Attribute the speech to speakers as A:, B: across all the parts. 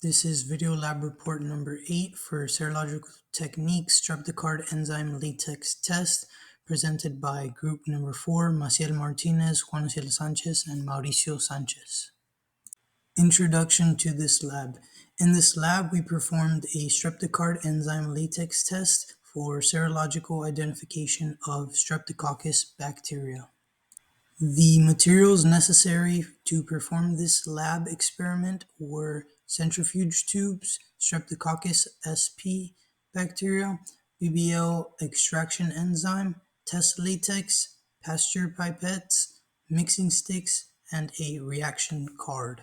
A: This is video lab report number 8 for serological techniques Streptocard enzyme latex test, presented by group number 4, Maciel Martinez, Osiel Sanchez, and Mauricio Sanchez. Introduction to this lab. In this lab, we performed a Streptocard enzyme latex test for serological identification of Streptococcus bacteria. The materials necessary to perform this lab experiment were centrifuge tubes, Streptococcus sp bacteria, BBL extraction enzyme, test latex, Pasteur pipettes, mixing sticks, and a reaction card.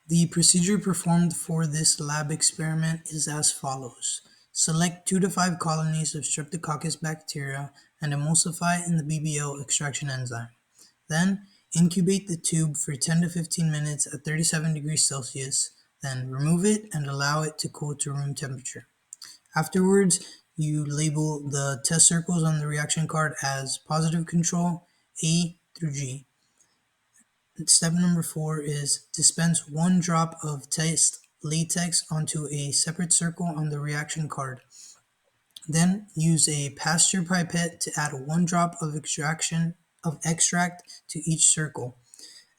A: The procedure performed for this lab experiment is as follows. Select 2 to 5 colonies of Streptococcus bacteria and emulsify in the BBL extraction enzyme. Then, incubate the tube for 10 to 15 minutes at 37 degrees Celsius, then remove it and allow it to cool to room temperature. Afterwards, you label the test circles on the reaction card as positive control, A through G. Step number 4 is dispense 1 drop of test latex onto a separate circle on the reaction card. Then use a Pasteur pipette to add 1 drop of extract to each circle.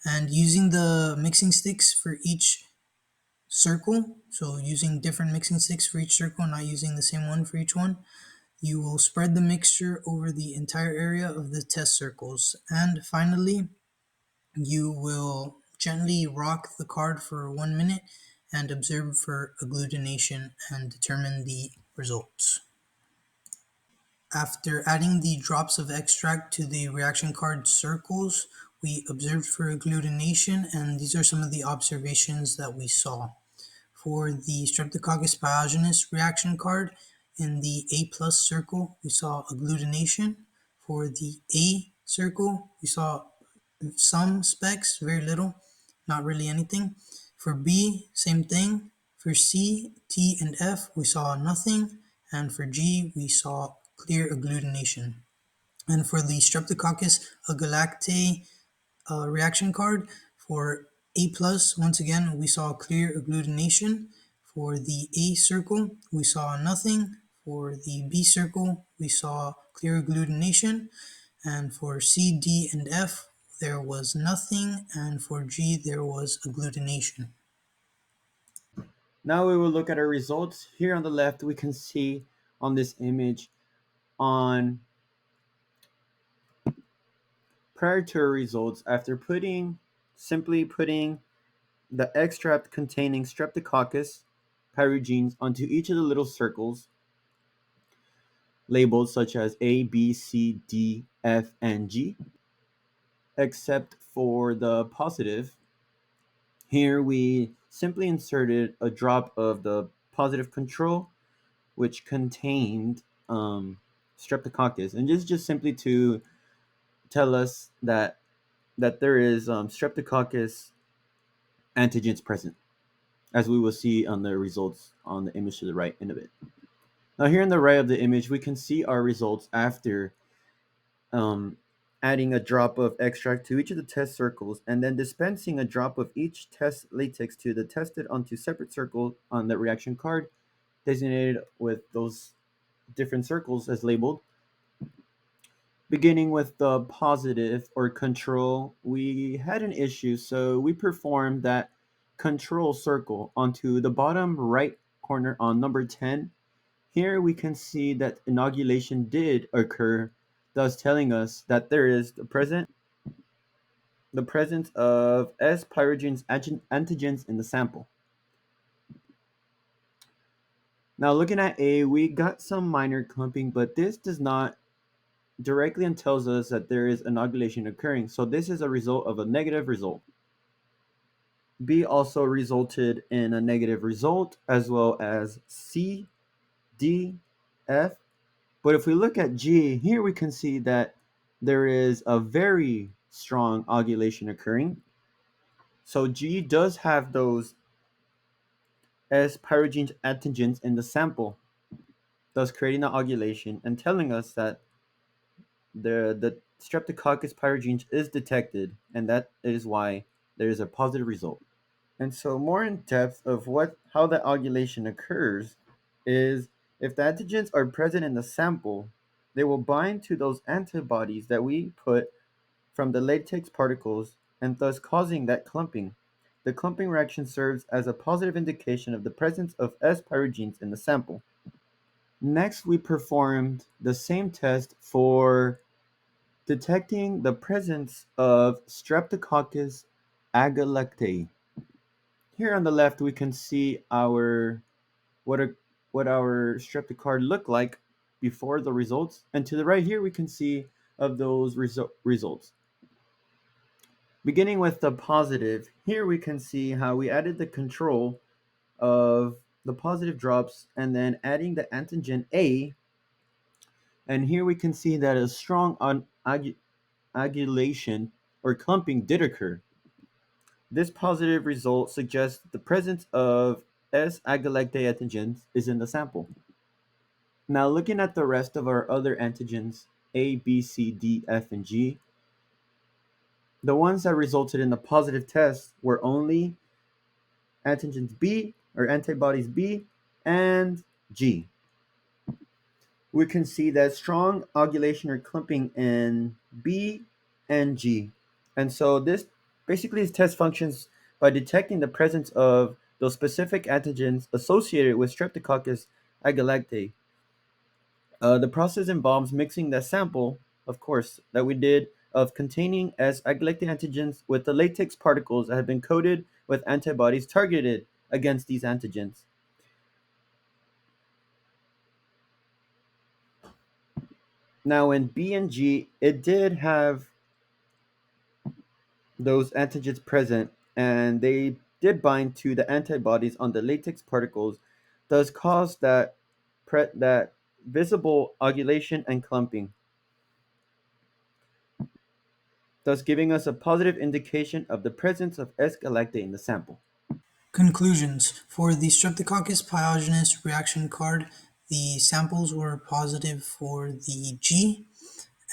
A: And using the mixing sticks for each circle, so using different mixing sticks for each circle, not using the same one for each one, you will spread the mixture over the entire area of the test circles. And finally, you will gently rock the card for 1 minute and observe for agglutination and determine the results. After adding the drops of extract to the reaction card circles, we observed for agglutination, and these are some of the observations that we saw. For the Streptococcus pyogenes reaction card, in the A plus circle, we saw agglutination. For the A circle, we saw some specks, very little, not really anything. For B, same thing. For C, T, and F, we saw nothing. And for G, we saw clear agglutination. And for the Streptococcus agalactae reaction card, for A+, once again, we saw clear agglutination. For the A circle, we saw nothing. For the B circle, we saw clear agglutination. And for C, D, and F, there was nothing. And for G, there was agglutination.
B: Now we will look at our results. Here on the left, we can see on this image on prior to our results after simply putting the extract containing Streptococcus pyogenes onto each of the little circles labeled such as A, B, C, D, F, and G, except for the positive. Here we simply inserted a drop of the positive control, which contained Streptococcus, and just simply to tell us that there is Streptococcus antigens present, as we will see on the results on the image to the right in a bit. Now here on the right of the image, we can see our results after adding a drop of extract to each of the test circles and then dispensing a drop of each test latex to the tested onto separate circles on the reaction card, designated with those different circles as labeled. Beginning with the positive or control, we had an issue, so we performed that control circle onto the bottom right corner on number 10. Here we can see that inoculation did occur, thus telling us that there is the presence of S. pyrogenes antigens in the sample. Now looking at A, we got some minor clumping, but this does not directly and tells us that there is inoculation occurring. So this is a result of a negative result. B also resulted in a negative result, as well as C, D, F. But if we look at G, here we can see that there is a very strong ovulation occurring. So G does have those S pyrogene antigens in the sample, thus creating the ovulation and telling us that the Streptococcus pyogenes is detected, and that is why there is a positive result. And so more in depth of how the ovulation occurs is if the antigens are present in the sample, they will bind to those antibodies that we put from the latex particles and thus causing that clumping. The clumping reaction serves as a positive indication of the presence of S pyrogenes in the sample. Next, we performed the same test for detecting the presence of Streptococcus agalactiae. Here on the left, we can see what a, what our Streptocard looked like before the results, and to the right here, we can see of those results. Beginning with the positive, here we can see how we added the control of the positive drops and then adding the antigen A, and here we can see that a strong agulation or clumping did occur. This positive result suggests that the presence of S. agalactiae antigens is in the sample. Now looking at the rest of our other antigens, A, B, C, D, F, and G, the ones that resulted in the positive test were only antigens B, or antibodies B, and G. We can see that strong ovulation or clumping in B and G. And so this test functions by detecting the presence of those specific antigens associated with Streptococcus agalactiae. The process involves mixing the sample, of course, that we did of containing S. agalactiae antigens with the latex particles that have been coated with antibodies targeted against these antigens. Now in B and G, it did have those antigens present, and they did bind to the antibodies on the latex particles, thus cause that visible ovulation and clumping, thus giving us a positive indication of the presence of S. galactiae in the sample.
A: Conclusions. For the Streptococcus pyogenes reaction card, the samples were positive for the G,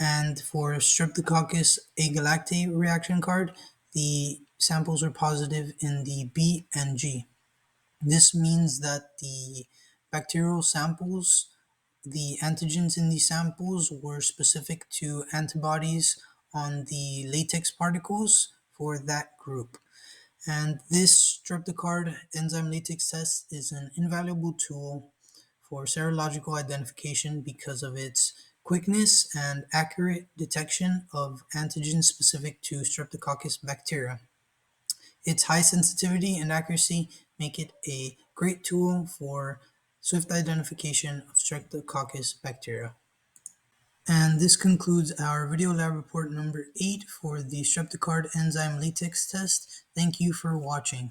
A: and for Streptococcus agalactiae reaction card, the samples were positive in the B and G. This means that the bacterial samples, the antigens in these samples were specific to antibodies on the latex particles for that group. And this Streptocard enzyme latex test is an invaluable tool for serological identification because of its quickness and accurate detection of antigens specific to Streptococcus bacteria. Its high sensitivity and accuracy make it a great tool for swift identification of Streptococcus bacteria. And this concludes our video lab report number 8 for the Streptocard enzyme latex test. Thank you for watching.